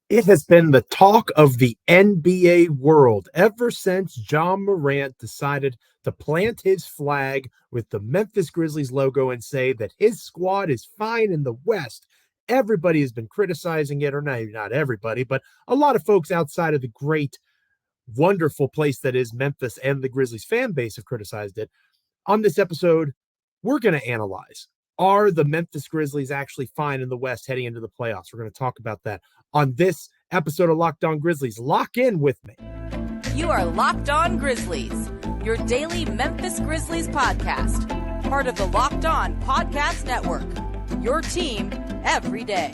It has been the talk of the NBA world ever since Ja Morant decided to plant his flag with the Memphis Grizzlies logo and say that his squad is fine in the West. Everybody has been criticizing it, or not everybody, but a lot of folks outside of the great, wonderful place that is Memphis and the Grizzlies fan base have criticized it. On this episode, we're going to analyze, are the Memphis Grizzlies actually fine in the West heading into the playoffs? We're going to talk about that on this episode of Locked On Grizzlies. Lock in with me. You are Locked On Grizzlies, your daily Memphis Grizzlies podcast, part of the Locked On Podcast Network, your team every day.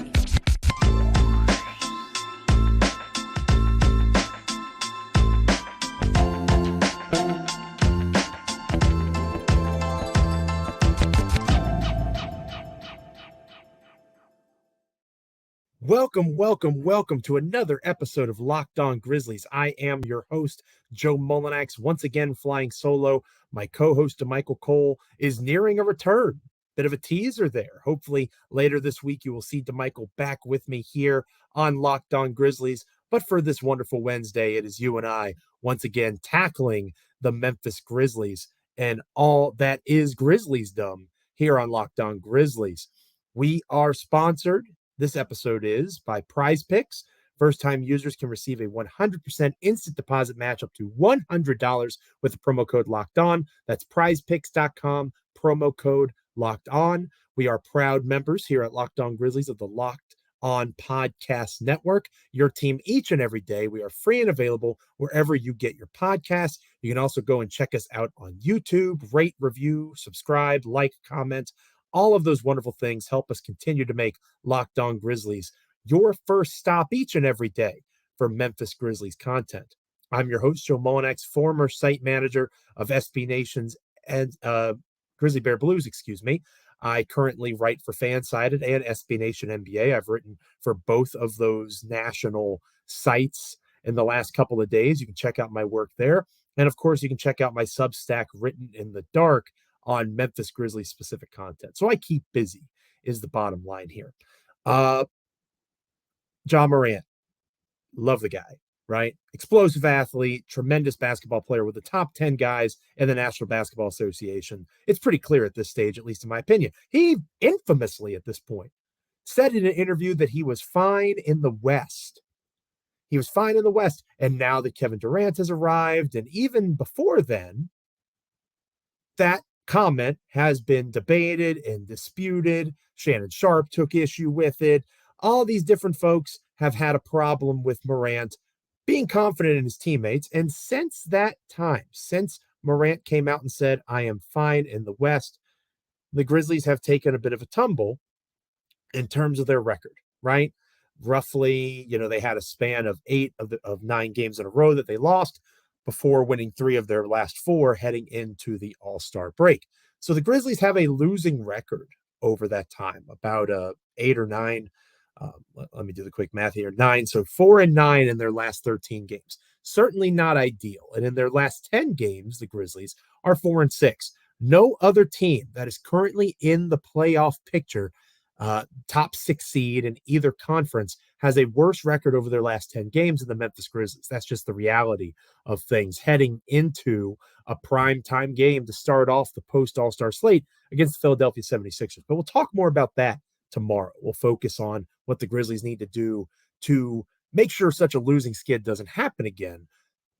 Welcome to another episode of Locked On Grizzlies. I am your host, Joe Mullinax, once again flying solo. My co-host, DeMichael Cole, is nearing a return. Bit of a teaser there. Hopefully later this week you will see DeMichael back with me here on Locked On Grizzlies. But for this wonderful Wednesday, it is you and I once again tackling the Memphis Grizzlies and all that is Grizzliesdom here on Locked On Grizzlies. We are sponsored. This episode is by PrizePicks. First-time users can receive a 100% instant deposit match up to $100 with the promo code Locked On. That's PrizePicks.com, promo code Locked On. We are proud members here at Locked On Grizzlies of the Locked On Podcast Network. Your team each and every day. We are free and available wherever you get your podcasts. You can also go and check us out on YouTube, rate, review, subscribe, like, comment. All of those wonderful things help us continue to make Locked On Grizzlies your first stop each and every day for Memphis Grizzlies content. I'm your host, Joe Mullinax, former site manager of SB Nation's and Grizzly Bear Blues, I currently write for Fansided and SB Nation NBA. I've written for both of those national sites in the last couple of days. You can check out my work there. And of course, you can check out my Substack, Written in the Dark, on Memphis Grizzlies specific content. So I keep busy is the bottom line here. Ja Morant, love the guy, right? Explosive athlete, tremendous basketball player with the top 10 guys in the National Basketball Association. It's pretty clear at this stage, at least in my opinion. He infamously at this point said in an interview that he was fine in the West. He was fine in the West. And now that Kevin Durant has arrived, and even before then, that comment has been debated and disputed. Shannon Sharp took issue with it. All these different folks have had a problem with Morant being confident in his teammates. And since that time, since Morant came out and said, I am fine in the West, the Grizzlies have taken a bit of a tumble in terms of their record, right? Roughly, they had a span of 9 games in a row that they lost before winning 3 of their last 4 heading into the All-Star break. So the Grizzlies have a losing record over that time, about 8 or 9. Let me do the quick math here. 9. So 4-9 in their last 13 games. Certainly not ideal. And in their last 10 games, the Grizzlies are 4-6. No other team that is currently in the playoff picture, top 6 seed in either conference, has a worse record over their last 10 games than the Memphis Grizzlies. That's just the reality of things heading into a prime time game to start off the post All-Star slate against the Philadelphia 76ers. But we'll talk more about that tomorrow. We'll focus on what the Grizzlies need to do to make sure such a losing skid doesn't happen again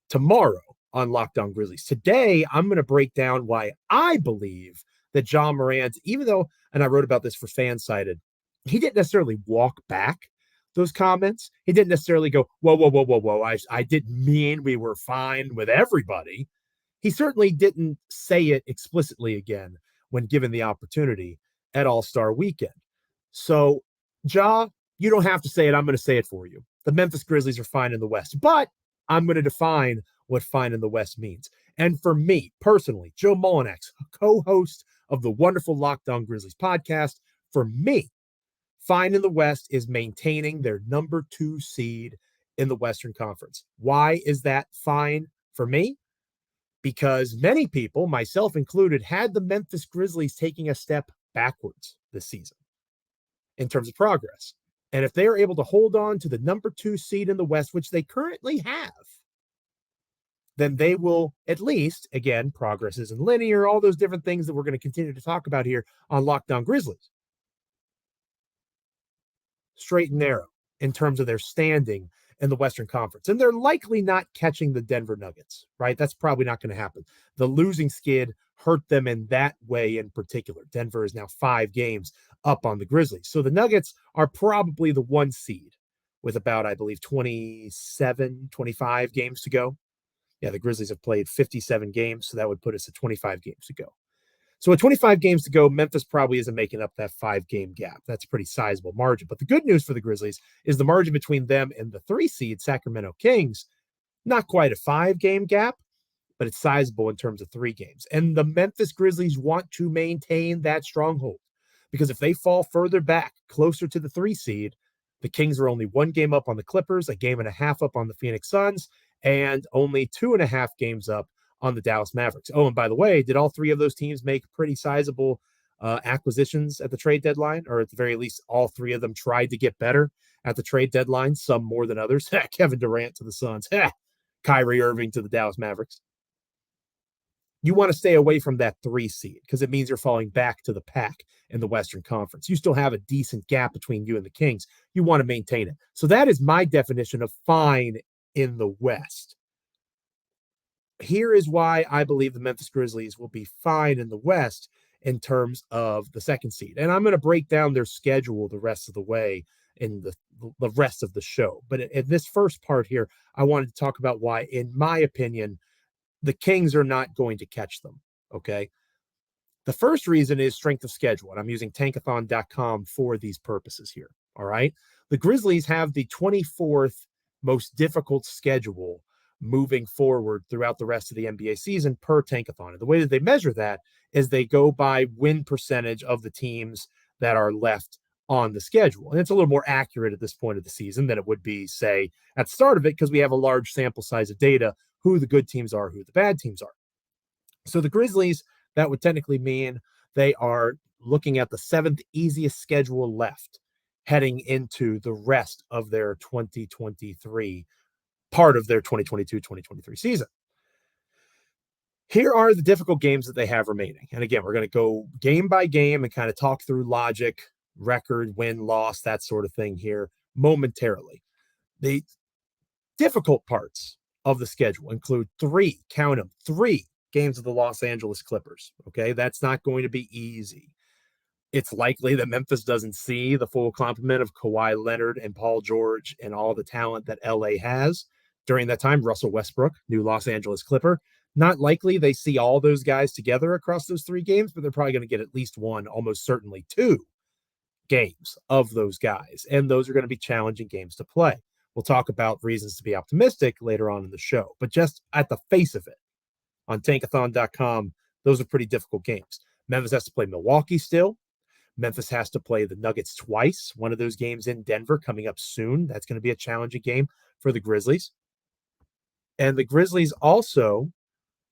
tomorrow on Locked On Grizzlies. Today, I'm going to break down why I believe that Ja Morant, even though, and I wrote about this for Fansided, he didn't necessarily walk back those comments. He didn't necessarily go, whoa. I didn't mean we were fine with everybody. He certainly didn't say it explicitly again when given the opportunity at All-Star Weekend. So, Ja, you don't have to say it. I'm going to say it for you. The Memphis Grizzlies are fine in the West, but I'm going to define what fine in the West means. And for me, personally, Joe Mullinax, co-host of the wonderful Locked On Grizzlies podcast, for me, fine in the West is maintaining their number 2 seed in the Western Conference. Why is that fine for me? Because many people, myself included, had the Memphis Grizzlies taking a step backwards this season in terms of progress. And if they are able to hold on to the number 2 seed in the West, which they currently have, then they will at least, again, progress isn't linear, all those different things that we're going to continue to talk about here on Locked On Grizzlies. Straight and narrow in terms of their standing in the Western Conference. And they're likely not catching the Denver Nuggets, right? That's probably not going to happen. The losing skid hurt them in that way in particular. Denver is now 5 games up on the Grizzlies. So the Nuggets are probably the 1 seed with about, I believe, 27, 25 games to go. Yeah, the Grizzlies have played 57 games, so that would put us at 25 games to go. So at 25 games to go, Memphis probably isn't making up that 5-game gap. That's a pretty sizable margin. But the good news for the Grizzlies is the margin between them and the 3 seed Sacramento Kings, not quite a 5-game gap, but it's sizable in terms of 3 games. And the Memphis Grizzlies want to maintain that stronghold because if they fall further back, closer to the 3 seed, the Kings are only 1 game up on the Clippers, a game and a half up on the Phoenix Suns, and only 2.5 games up on the Dallas Mavericks. Oh, and by the way, did all 3 of those teams make pretty sizable acquisitions at the trade deadline? Or at the very least, all 3 of them tried to get better at the trade deadline, some more than others. Kevin Durant to the Suns. Kyrie Irving to the Dallas Mavericks. You want to stay away from that 3 seed because it means you're falling back to the pack in the Western Conference. You still have a decent gap between you and the Kings. You want to maintain it. So that is my definition of fine in the West. Here is why I believe the Memphis Grizzlies will be fine in the West in terms of the 2nd seed. And I'm going to break down their schedule the rest of the way in the rest of the show. But in this first part here, I wanted to talk about why, in my opinion, the Kings are not going to catch them, okay? The first reason is strength of schedule, and I'm using tankathon.com for these purposes here, all right? The Grizzlies have the 24th most difficult schedule moving forward throughout the rest of the NBA season per Tankathon. And the way that they measure that is they go by win percentage of the teams that are left on the schedule. And it's a little more accurate at this point of the season than it would be, say, at the start of it, because we have a large sample size of data, who the good teams are, who the bad teams are. So the Grizzlies, that would technically mean they are looking at the 7th easiest schedule left heading into the rest of their 2023, part of their 2022-2023 season. Here are the difficult games that they have remaining. And again, we're going to go game by game and kind of talk through logic, record, win, loss, that sort of thing here momentarily. The difficult parts of the schedule include 3, count them, 3 games of the Los Angeles Clippers. Okay, that's not going to be easy. It's likely that Memphis doesn't see the full complement of Kawhi Leonard and Paul George and all the talent that LA has during that time. Russell Westbrook, new Los Angeles Clipper. Not likely they see all those guys together across those 3 games, but they're probably going to get at least 1, almost certainly 2 games of those guys. And those are going to be challenging games to play. We'll talk about reasons to be optimistic later on in the show. But just at the face of it, on tankathon.com, those are pretty difficult games. Memphis has to play Milwaukee still. Memphis has to play the Nuggets twice. One of those games in Denver coming up soon. That's going to be a challenging game for the Grizzlies. And the Grizzlies also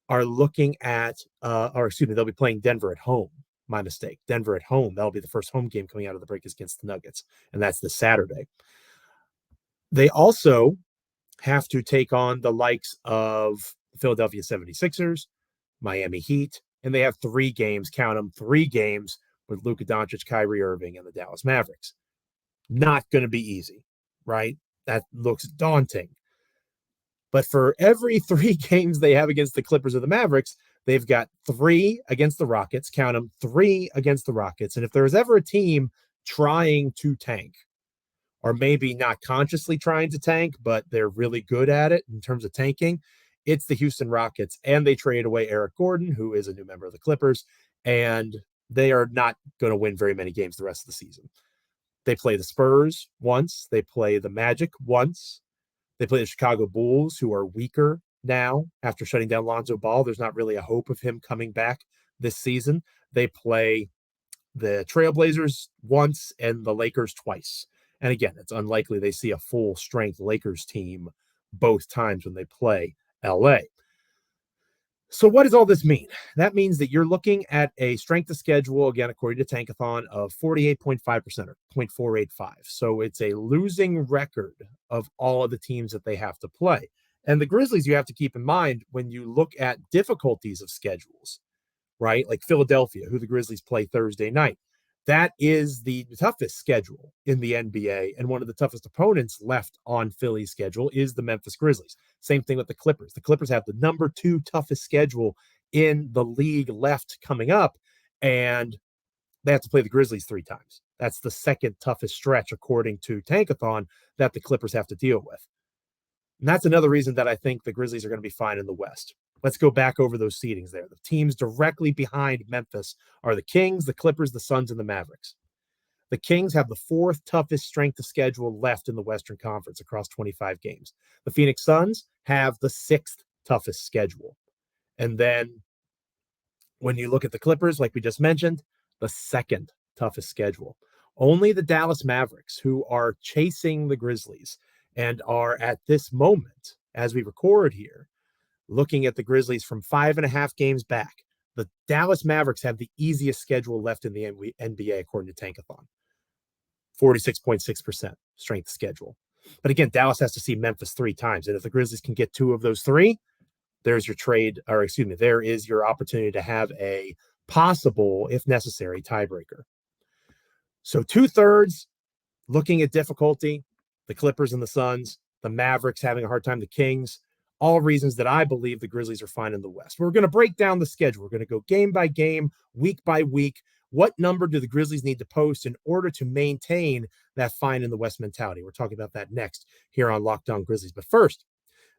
are looking at, they'll be playing Denver at home. My mistake. Denver at home. That'll be the first home game coming out of the break against the Nuggets. And that's this Saturday. They also have to take on the likes of Philadelphia 76ers, Miami Heat, and they have 3 games, count them, 3 games with Luka Doncic, Kyrie Irving, and the Dallas Mavericks. Not going to be easy, right? That looks daunting. But for every 3 games they have against the Clippers or the Mavericks, they've got 3 against the Rockets, count them, 3 against the Rockets. And if there's ever a team trying to tank, or maybe not consciously trying to tank, but they're really good at it in terms of tanking, it's the Houston Rockets. And they traded away Eric Gordon, who is a new member of the Clippers, and they are not going to win very many games the rest of the season. They play the Spurs once. They play the Magic once. They play the Chicago Bulls, who are weaker now after shutting down Lonzo Ball. There's not really a hope of him coming back this season. They play the Trailblazers once and the Lakers twice. And again, it's unlikely they see a full strength Lakers team both times when they play LA. So what does all this mean? That means that you're looking at a strength of schedule, again, according to Tankathon, of 48.5% or 0.485. So it's a losing record of all of the teams that they have to play. And the Grizzlies, you have to keep in mind when you look at difficulties of schedules, right? Like Philadelphia, who the Grizzlies play Thursday night. That is the toughest schedule in the NBA. And one of the toughest opponents left on Philly's schedule is the Memphis Grizzlies. Same thing with the Clippers. The Clippers have the number 2 toughest schedule in the league left coming up. And they have to play the Grizzlies 3 times. That's the second toughest stretch, according to Tankathon, that the Clippers have to deal with. And that's another reason that I think the Grizzlies are going to be fine in the West. Let's go back over those seedings there. The teams directly behind Memphis are the Kings, the Clippers, the Suns, and the Mavericks. The Kings have the 4th toughest strength of schedule left in the Western Conference across 25 games. The Phoenix Suns have the 6th toughest schedule. And then when you look at the Clippers, like we just mentioned, the 2nd toughest schedule. Only the Dallas Mavericks, who are chasing the Grizzlies and are at this moment, as we record here, looking at the Grizzlies from 5.5 games back, the Dallas Mavericks have the easiest schedule left in the NBA, according to Tankathon. 46.6% strength schedule. But again, Dallas has to see Memphis 3 times. And if the Grizzlies can get 2 of those 3, there's your there is your opportunity to have a possible, if necessary, tiebreaker. So 2/3 looking at difficulty, the Clippers and the Suns, the Mavericks having a hard time, the Kings, all reasons that I believe the Grizzlies are fine in the West. We're going to break down the schedule. We're going to go game by game, week by week. What number do the Grizzlies need to post in order to maintain that fine in the West mentality? We're talking about that next here on Locked On Grizzlies. But first,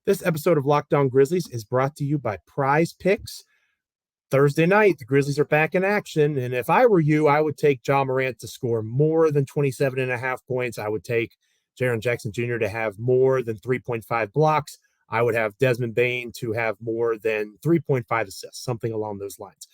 this episode of Locked On Grizzlies is brought to you by PrizePicks. Thursday night, the Grizzlies are back in action. And if I were you, I would take Ja Morant to score more than 27.5 points. I would take Jaren Jackson Jr. to have more than 3.5 blocks. I would have Desmond Bane to have more than 3.5 assists, something along those lines.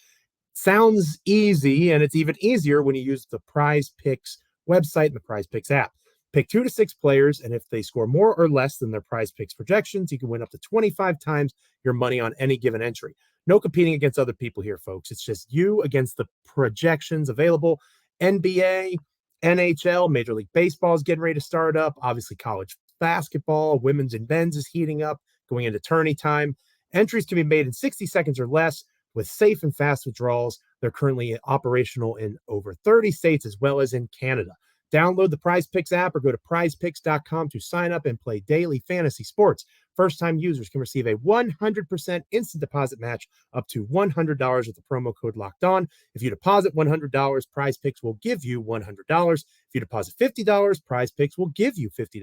Sounds easy, and it's even easier when you use the PrizePicks website and the PrizePicks app. Pick 2 to 6 players, and if they score more or less than their PrizePicks projections, you can win up to 25 times your money on any given entry. No competing against other people here, folks. It's just you against the projections available. NBA, NHL, Major League Baseball is getting ready to start up. Obviously, college basketball, women's and men's is heating up, going into tourney time. Entries can be made in 60 seconds or less with safe and fast withdrawals. They're currently operational in over 30 states as well as in Canada. Download the PrizePicks app or go to prizepicks.com to sign up and play daily fantasy sports. First-time users can receive a 100% instant deposit match up to $100 with the promo code Locked On. If you deposit $100, PrizePicks will give you $100. If you deposit $50, PrizePicks will give you $50.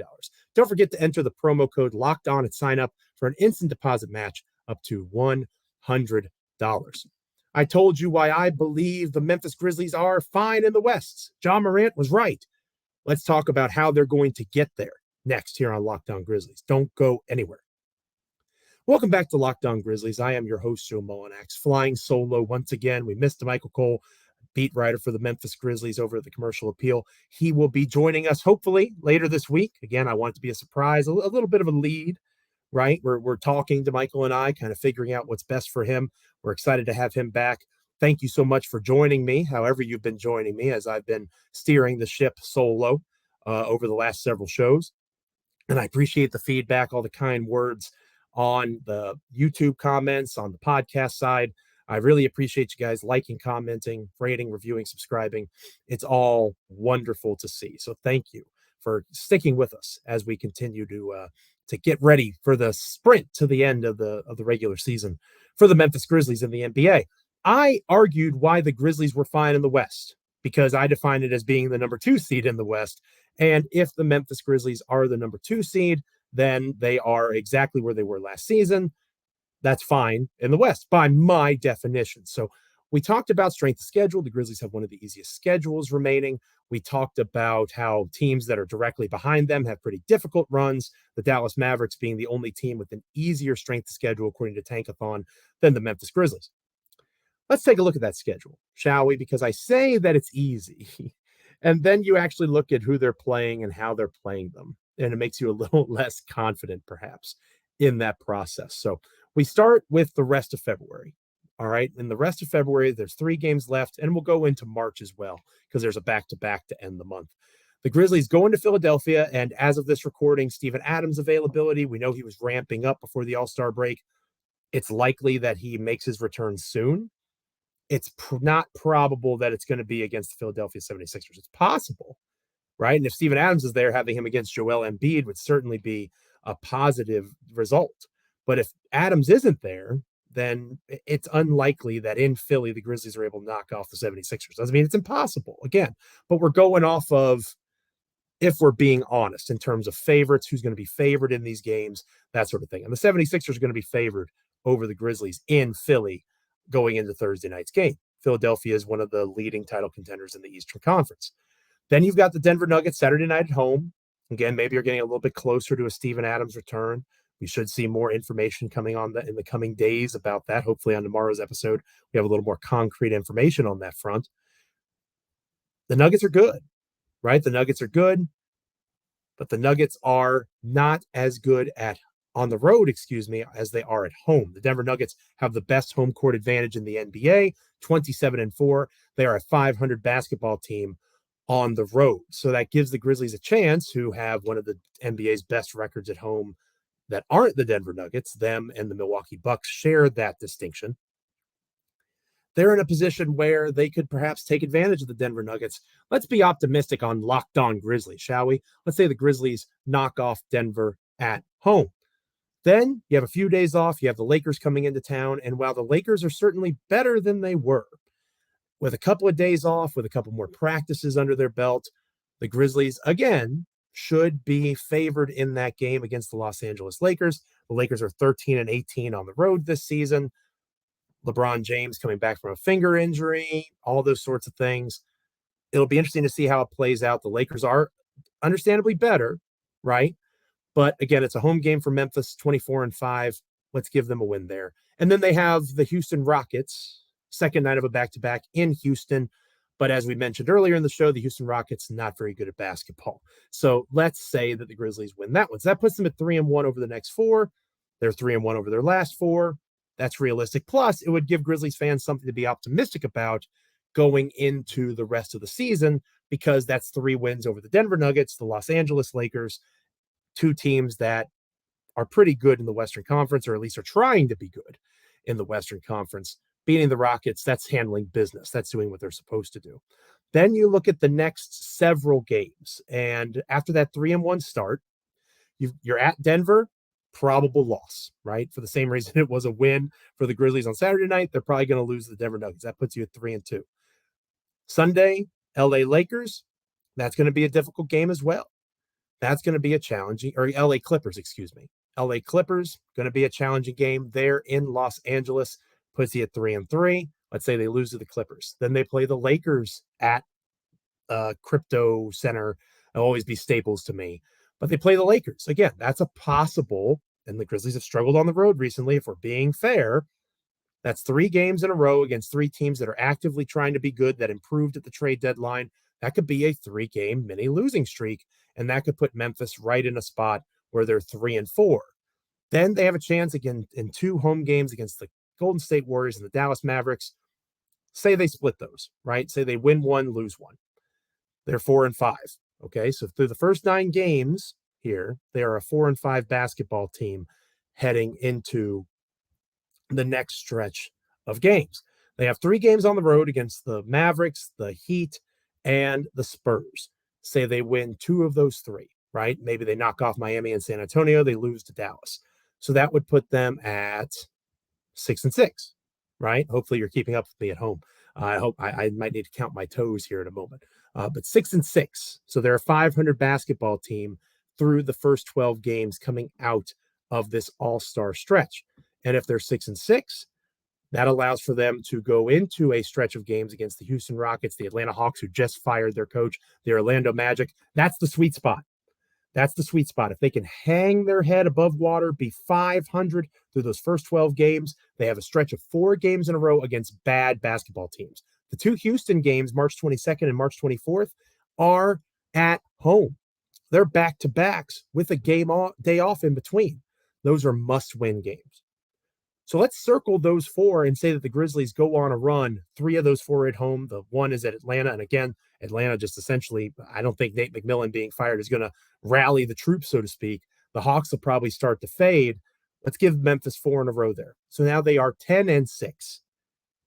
Don't forget to enter the promo code Locked On and sign up for an instant deposit match up to $100. I told you why I believe the Memphis Grizzlies are fine in the West. Ja Morant was right. Let's talk about how they're going to get there next here on Locked On Grizzlies. Don't go anywhere. Welcome back to Locked On Grizzlies. I am your host, Joe Mullinax, flying solo once again. We missed Michael Cole, beat writer for the Memphis Grizzlies over at the Commercial Appeal. He will be joining us hopefully later this week. Again, I want it to be a surprise, a little bit of a lead, right? We're talking to Michael and I, kind of figuring out what's best for him. We're excited to have him back. Thank you so much for joining me, however you've been joining me, as I've been steering the ship solo over the last several shows. And I appreciate the feedback, all the kind words on the YouTube comments, on the podcast side. I really appreciate you guys liking, commenting, rating, reviewing, subscribing. It's all wonderful to see. So thank you for sticking with us as we continue to get ready for the sprint to the end of the regular season for the Memphis Grizzlies in the NBA. I argued why the Grizzlies were fine in the West because I define it as being the number 2 seed in the West. And if the Memphis Grizzlies are the number 2 seed, then they are exactly where they were last season. That's fine in the West by my definition. So we talked about strength of schedule. The Grizzlies have one of the easiest schedules remaining. We talked about how teams that are directly behind them have pretty difficult runs. The Dallas Mavericks being the only team with an easier strength of schedule, according to Tankathon, than the Memphis Grizzlies. Let's take a look at that schedule, shall we? Because I say that it's easy, and then you actually look at who they're playing and how they're playing them, and it makes you a little less confident, perhaps, in that process. So We start with the rest of February. All right. In the rest of February, there's 3 games left, and we'll go into March as well because there's a back-to-back to end the month. The Grizzlies go into Philadelphia, and as of this recording, Steven Adams' availability, we know he was ramping up before the All-Star break. It's likely that he makes his return soon. It's not probable that it's going to be against the Philadelphia 76ers. It's possible, right? And if Steven Adams is there, having him against Joel Embiid would certainly be a positive result. But if Adams isn't there, then it's unlikely that in Philly, the Grizzlies are able to knock off the 76ers. Doesn't mean it's impossible, again, but we're going off of, if we're being honest, in terms of favorites, who's going to be favored in these games, that sort of thing. And the 76ers are going to be favored over the Grizzlies in Philly going into Thursday night's game. Philadelphia is one of the leading title contenders in the Eastern Conference. Then you've got the Denver Nuggets Saturday night at home. Again, maybe you're getting a little bit closer to a Steven Adams return. We should see more information coming on that in the coming days about that. Hopefully on tomorrow's episode, we have a little more concrete information on that front. The Nuggets are good, right? The Nuggets are good, but the Nuggets are not as good on the road, as they are at home. The Denver Nuggets have the best home court advantage in the NBA, 27-4. They are a 500 basketball team on the road. So that gives the Grizzlies a chance, who have one of the NBA's best records at home that aren't the Denver Nuggets. Them and the Milwaukee Bucks share that distinction. They're in a position where they could perhaps take advantage of the Denver Nuggets. Let's be optimistic on Locked On Grizzlies, shall we? Let's say the Grizzlies knock off Denver at home. Then you have a few days off. You have the Lakers coming into town. And while the Lakers are certainly better than they were, with a couple of days off, with a couple more practices under their belt, the Grizzlies, again, should be favored in that game against the Los Angeles Lakers. The Lakers are 13-18 on the road this season. LeBron James coming back from a finger injury, all those sorts of things. It'll be interesting to see how it plays out. The Lakers are understandably better, right? But again, it's a home game for Memphis, 24-5. Let's give them a win there. And then they have the Houston Rockets, second night of a back-to-back in Houston. But as we mentioned earlier in the show, the Houston Rockets not very good at basketball. So let's say that the Grizzlies win that one. So that puts them at 3-1 over the next 4. They're 3-1 over their last 4. That's realistic. Plus, it would give Grizzlies fans something to be optimistic about going into the rest of the season, because that's 3 wins over the Denver Nuggets, the Los Angeles Lakers, 2 teams that are pretty good in the Western Conference, or at least are trying to be good in the Western Conference. Beating the Rockets, that's handling business. That's doing what they're supposed to do. Then you look at the next several games. And after that 3-1 start, you're at Denver, probable loss, right? For the same reason it was a win for the Grizzlies on Saturday night, they're probably going to lose to the Denver Nuggets. That puts you at 3-2. Sunday, LA Lakers, that's going to be a difficult game as well. That's going to be a challenging, or LA Clippers, LA Clippers, going to be a challenging game there in Los Angeles. Puts you at 3-3. Let's say they lose to the Clippers. Then they play the Lakers at Crypto Center. It'll always be Staples to me. But they play the Lakers. Again, that's a possible, and the Grizzlies have struggled on the road recently. If we're being fair, that's 3 games in a row against 3 teams that are actively trying to be good, that improved at the trade deadline. That could be a 3-game mini losing streak, and that could put Memphis right in a spot where they're 3-4. Then they have a chance again in 2 home games against the Golden State Warriors and the Dallas Mavericks. Say they split those, right? Say they win 1, lose 1. They're 4-5. Okay, so through the first 9 games here, they are a 4-5 basketball team heading into the next stretch of games. They have 3 games on the road against the Mavericks, the Heat, and the Spurs. Say they win 2 of those 3, right? Maybe they knock off Miami and San Antonio. They lose to Dallas. So that would put them at 6-6, right? Hopefully you're keeping up with me at home. I hope I might need to count my toes here in a moment. But 6-6. So they're a 500 basketball team through the first 12 games coming out of this all-star stretch. And if they're 6-6, that allows for them to go into a stretch of games against the Houston Rockets, the Atlanta Hawks, who just fired their coach, the Orlando Magic. That's the sweet spot. That's the sweet spot. If they can hang their head above water, be 500 through those first 12 games, they have a stretch of 4 games in a row against bad basketball teams. The 2 Houston games, March 22nd and March 24th, are at home. They're back-to-backs with a day off in between. Those are must-win games. So let's circle those four and say that the Grizzlies go on a run. 3 of those 4 at home. The one is at Atlanta. And again, Atlanta just essentially, I don't think Nate McMillan being fired is going to rally the troops, so to speak. The Hawks will probably start to fade. Let's give Memphis 4 in a row there. So now they are 10-6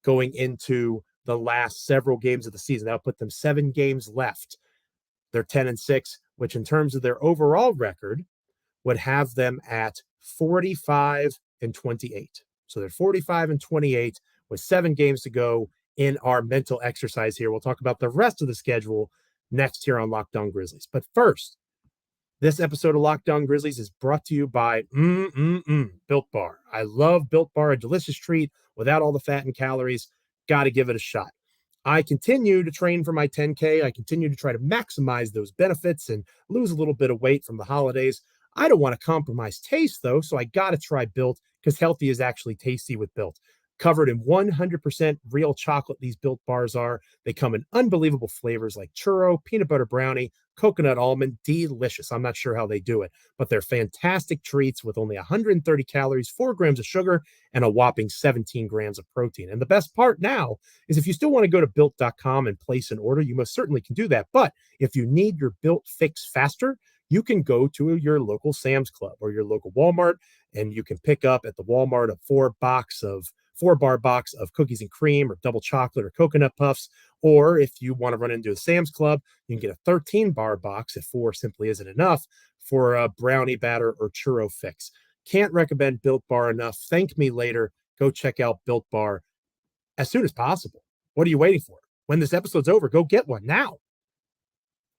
going into the last several games of the season. That'll put them 7 games left. They're 10-6, which in terms of their overall record would have them at 45-28. So they're 45-28 with 7 games to go in our mental exercise here. We'll talk about the rest of the schedule next here on Locked On Grizzlies. But first, this episode of Locked On Grizzlies is brought to you by Built Bar. I love Built Bar, a delicious treat without all the fat and calories. Got to give it a shot. I continue to train for my 10K. I continue to try to maximize those benefits and lose a little bit of weight from the holidays. I don't want to compromise taste, though, so I got to try Built because healthy is actually tasty with Built. Covered in 100% real chocolate, these Built bars are. They come in unbelievable flavors like churro, peanut butter brownie, coconut almond. Delicious. I'm not sure how they do it, but they're fantastic treats with only 130 calories, 4 grams of sugar, and a whopping 17 grams of protein. And the best part now is if you still want to go to Built.com and place an order, you most certainly can do that. But if you need your Built fix faster, you can go to your local Sam's Club or your local Walmart, and you can pick up at the Walmart a 4-bar box of cookies and cream or double chocolate or coconut puffs. Or if you want to run into a Sam's Club, you can get a 13-bar box if 4 simply isn't enough for a brownie batter or churro fix. Can't recommend Built Bar enough. Thank me later. Go check out Built Bar as soon as possible. What are you waiting for? When this episode's over, go get one now.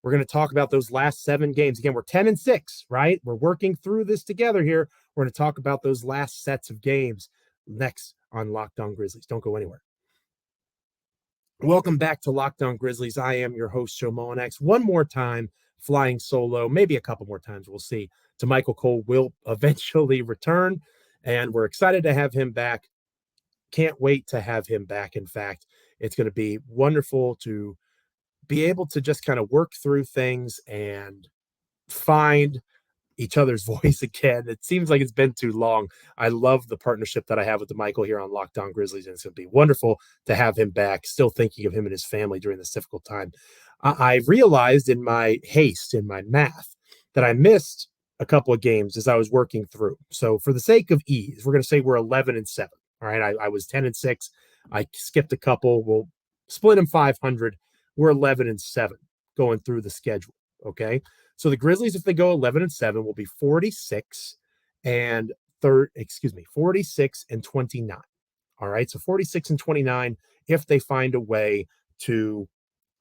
We're going to talk about those last 7 games. Again, we're 10-6, right? We're working through this together here. We're going to talk about those last sets of games next on Locked On Grizzlies. Don't go anywhere. Welcome back to Locked On Grizzlies. I am your host, Joe Mullinax. One more time, flying solo, maybe a couple more times, we'll see. To Michael Cole will eventually return, and we're excited to have him back. Can't wait to have him back. In fact, it's going to be wonderful to be able to just kind of work through things and find each other's voice again. It seems like it's been too long. I love the partnership that I have with Michael here on Locked On Grizzlies, and it's going to be wonderful to have him back. Still thinking of him and his family during this difficult time. I realized in my haste, in my math, that I missed a couple of games as I was working through. So for the sake of ease, we're going to say we're 11-7. All right. I was 10-6. I skipped a couple. We'll split them 500. We're 11-7 going through the schedule. Okay. So the Grizzlies, if they go 11-7, will be 46-29. All right. So 46-29 if they find a way to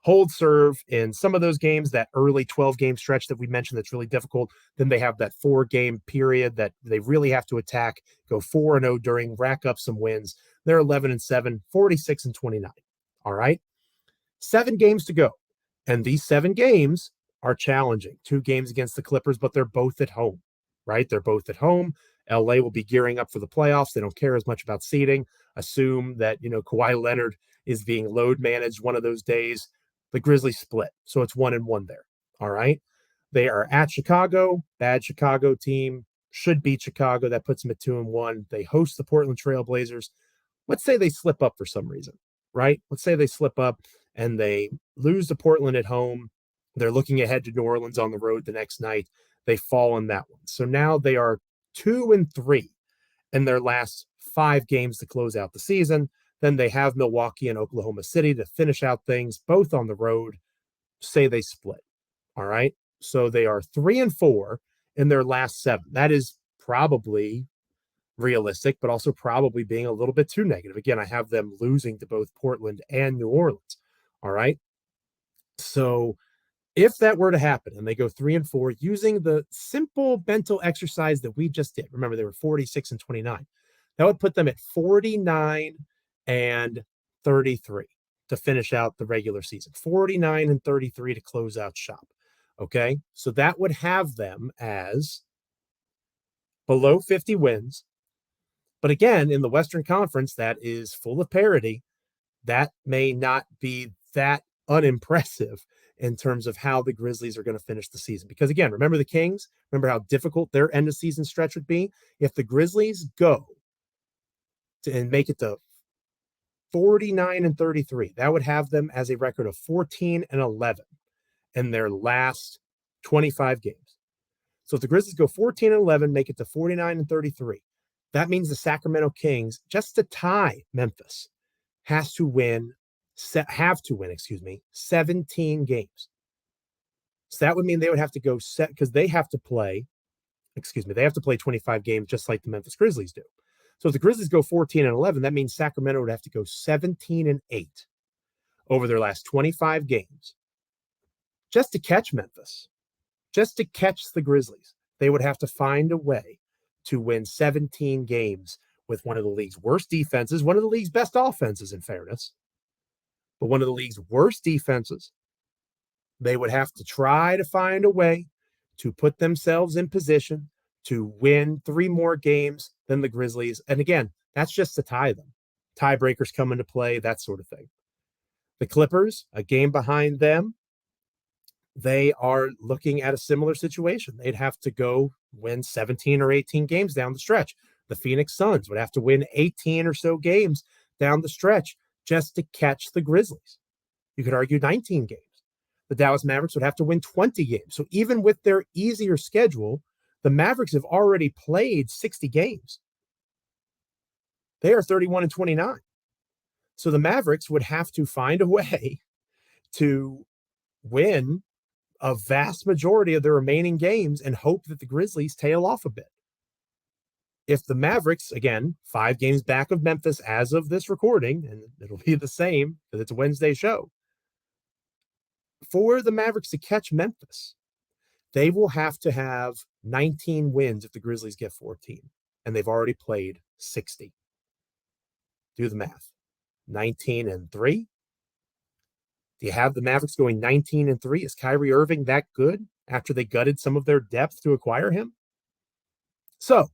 hold serve in some of those games, that early 12-game stretch that we mentioned that's really difficult. Then they have that 4-game period that they really have to attack, go 4-0 during, rack up some wins. They're 11-7, 46-29. All right. 7 games to go. And these 7 games are challenging. 2 games against the Clippers, but they're both at home, right? They're both at home. LA will be gearing up for the playoffs. They don't care as much about seeding. Assume that, Kawhi Leonard is being load managed one of those days. The Grizzlies split. So it's 1-1 there. All right. They are at Chicago, bad Chicago team, should beat Chicago. That puts them at 2-1. They host the Portland Trail Blazers. Let's say they slip up for some reason, right? Let's say they slip up and they lose to Portland at home. They're looking ahead to New Orleans on the road the next night. They fall on that one. So now they are 2-3 in their last 5 games to close out the season. Then they have Milwaukee and Oklahoma City to finish out things, both on the road. Say they split. All right. So they are 3-4 in their last 7. That is probably realistic, but also probably being a little bit too negative. Again, I have them losing to both Portland and New Orleans. All right. So if that were to happen and they go 3-4 using the simple mental exercise that we just did, remember they were 46-29, that would put them at 49-33 to finish out the regular season, 49-33 to close out shop. Okay. So that would have them as below 50 wins. But again, in the Western Conference, that is full of parity. That may not be that unimpressive in terms of how the Grizzlies are going to finish the season. Because again, remember the Kings? Remember how difficult their end of season stretch would be? If the Grizzlies go and make it to 49-33. That would have them as a record of 14-11 in their last 25 games. So if the Grizzlies go 14-11, make it to 49-33, that means the Sacramento Kings, just to tie Memphis, have to win 17 games. So that would mean they would have to go set, because they have to play 25 games just like the Memphis Grizzlies do. So if the Grizzlies go 14-11, that means Sacramento would have to go 17-8 over their last 25 games just to catch Memphis, just to catch the Grizzlies. They would have to find a way to win 17 games with one of the league's worst defenses, one of the league's best offenses, in fairness, but one of the league's worst defenses. They would have to try to find a way to put themselves in position to win 3 more games than the Grizzlies. And again, that's just to tie them. Tiebreakers come into play, that sort of thing. The Clippers, a game behind them, they are looking at a similar situation. They'd have to go win 17 or 18 games down the stretch. The Phoenix Suns would have to win 18 or so games down the stretch just to catch the Grizzlies. You could argue 19 games. The Dallas Mavericks would have to win 20 games. So even with their easier schedule, the Mavericks have already played 60 games. They are 31-29. So the Mavericks would have to find a way to win a vast majority of the remaining games and hope that the Grizzlies tail off a bit. If the Mavericks, again, 5 games back of Memphis as of this recording, and it'll be the same because it's a Wednesday show, for the Mavericks to catch Memphis, they will have to have 19 wins if the Grizzlies get 14, and they've already played 60. Do the math. 19-3. Do you have the Mavericks going 19-3? Is Kyrie Irving that good after they gutted some of their depth to acquire him? So,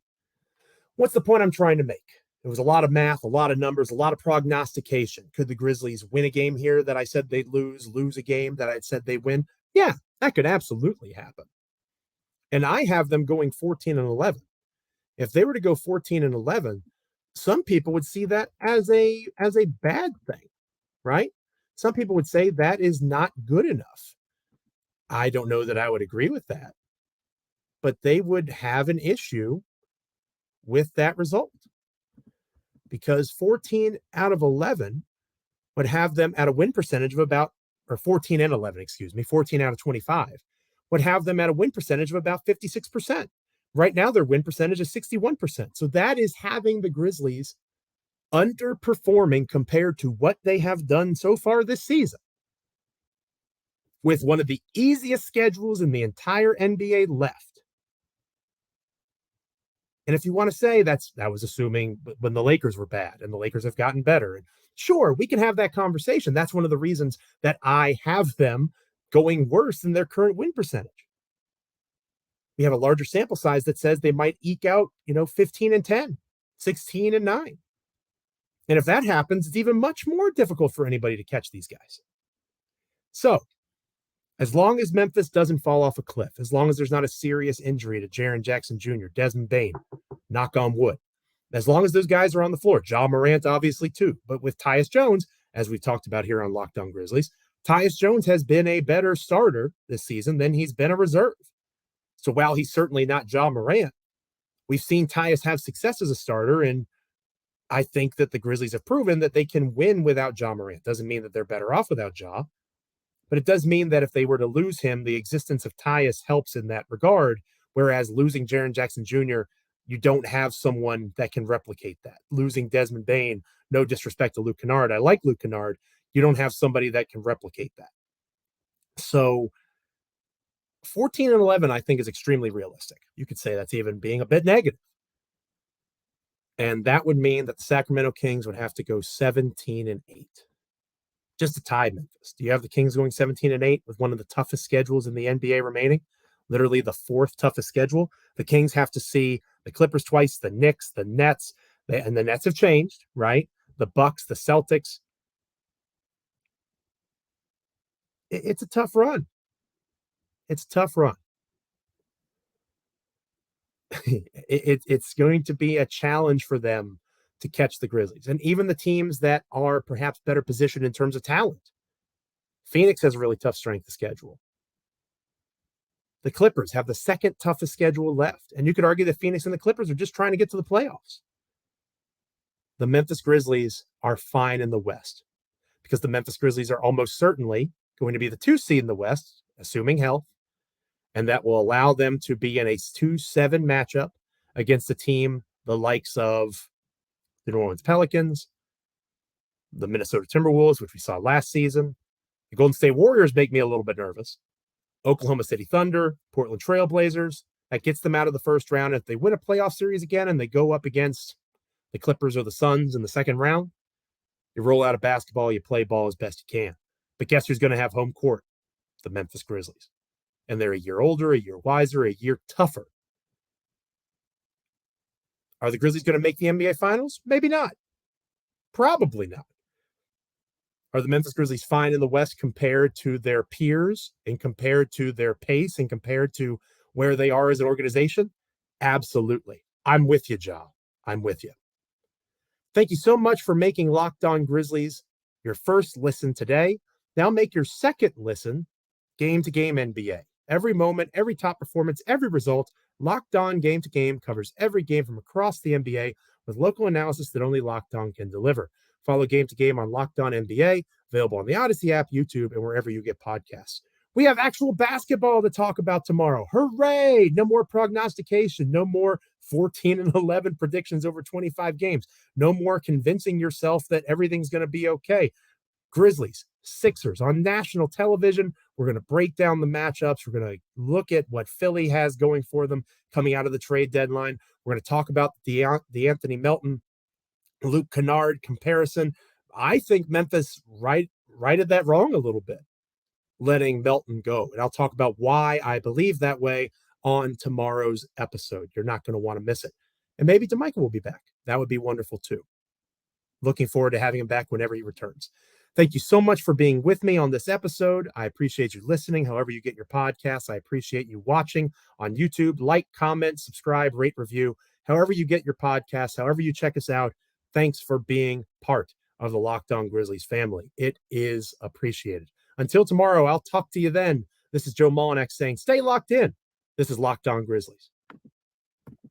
what's the point I'm trying to make? It was a lot of math, a lot of numbers, a lot of prognostication. Could the Grizzlies win a game here that I said they'd lose a game that I said they'd win? Yeah, that could absolutely happen. And I have them going 14-11. If they were to go 14-11, some people would see that as a bad thing, right? Some people would say that is not good enough. I don't know that I would agree with that, but they would have an issue with that result because 14 out of 11 would have them at a win percentage of about, or 14 out of 25 would have them at a win percentage of about 56%. Right now, their win percentage is 61%. So that is having the Grizzlies underperforming compared to what they have done so far this season, with one of the easiest schedules in the entire NBA left. And if you want to say that was assuming when the Lakers were bad and the Lakers have gotten better, and sure, we can have that conversation. That's one of the reasons that I have them going worse than their current win percentage. We have a larger sample size that says they might eke out, 15-10, 16-9. And if that happens, it's even much more difficult for anybody to catch these guys. So, as long as Memphis doesn't fall off a cliff, as long as there's not a serious injury to Jaren Jackson Jr., Desmond Bane, knock on wood, as long as those guys are on the floor, Ja Morant obviously too, but with Tyus Jones, as we've talked about here on Locked On Grizzlies, Tyus Jones has been a better starter this season than he's been a reserve. So while he's certainly not Ja Morant, we've seen Tyus have success as a starter, and I think that the Grizzlies have proven that they can win without Ja Morant. Doesn't mean that they're better off without Ja, but it does mean that if they were to lose him, the existence of Tyus helps in that regard, whereas losing Jaren Jackson Jr., you don't have someone that can replicate that. Losing Desmond Bane, no disrespect to Luke Kennard, I like Luke Kennard, you don't have somebody that can replicate that. So 14-11, I think, is extremely realistic. You could say that's even being a bit negative. And that would mean that the Sacramento Kings would have to go 17-8 just to tie Memphis. Do you have the Kings going 17-8 with one of the toughest schedules in the NBA remaining? Literally the 4th toughest schedule. The Kings have to see the Clippers twice, the Knicks, the Nets, and the Nets have changed, right? The Bucks, the Celtics. It's a tough run. It's a tough run. It's going to be a challenge for them to catch the Grizzlies, and even the teams that are perhaps better positioned in terms of talent. Phoenix has a really tough strength of schedule. The Clippers have the second toughest schedule left, and you could argue that Phoenix and the Clippers are just trying to get to the playoffs. The Memphis Grizzlies are fine in the West because the Memphis Grizzlies are almost certainly going to be the 2 seed in the West, assuming health, and that will allow them to be in a 2-7 matchup against a team the likes of the New Orleans Pelicans, the Minnesota Timberwolves, which we saw last season. The Golden State Warriors make me a little bit nervous. Oklahoma City Thunder, Portland Trail Blazers. That gets them out of the first round. If they win a playoff series again and they go up against the Clippers or the Suns in the second round, you roll out a basketball, you play ball as best you can. But guess who's going to have home court? The Memphis Grizzlies. And they're a year older, a year wiser, a year tougher. Are the Grizzlies going to make the NBA Finals? Maybe not. Probably not. Are the Memphis Grizzlies fine in the West compared to their peers and compared to their pace and compared to where they are as an organization? Absolutely. I'm with you, Ja. I'm with you. Thank you so much for making Locked On Grizzlies your first listen today. Now make your second listen Game to Game NBA. Every moment, every top performance, every result, Locked On Game to Game covers every game from across the NBA with local analysis that only Locked On can deliver. Follow Game to Game on Locked On NBA, available on the Odyssey app, YouTube, and wherever you get podcasts. We have actual basketball to talk about tomorrow. Hooray! No more prognostication. No more 14-11 predictions over 25 games. No more convincing yourself that everything's going to be okay. Grizzlies, Sixers on national television. We're going to break down the matchups. We're going to look at what Philly has going for them coming out of the trade deadline. We're going to talk about the Anthony Melton, Luke Kennard comparison. I think Memphis righted that wrong a little bit, letting Melton go. And I'll talk about why I believe that way on tomorrow's episode. You're not going to want to miss it. And maybe DeMichael will be back. That would be wonderful too. Looking forward to having him back whenever he returns. Thank you so much for being with me on this episode. I appreciate you listening, however you get your podcasts. I appreciate you watching on YouTube. Like, comment, subscribe, rate, review, however you get your podcasts, however you check us out. Thanks for being part of the Locked On Grizzlies family. It is appreciated. Until tomorrow, I'll talk to you then. This is Joe Mullinax saying, stay locked in. This is Locked On Grizzlies.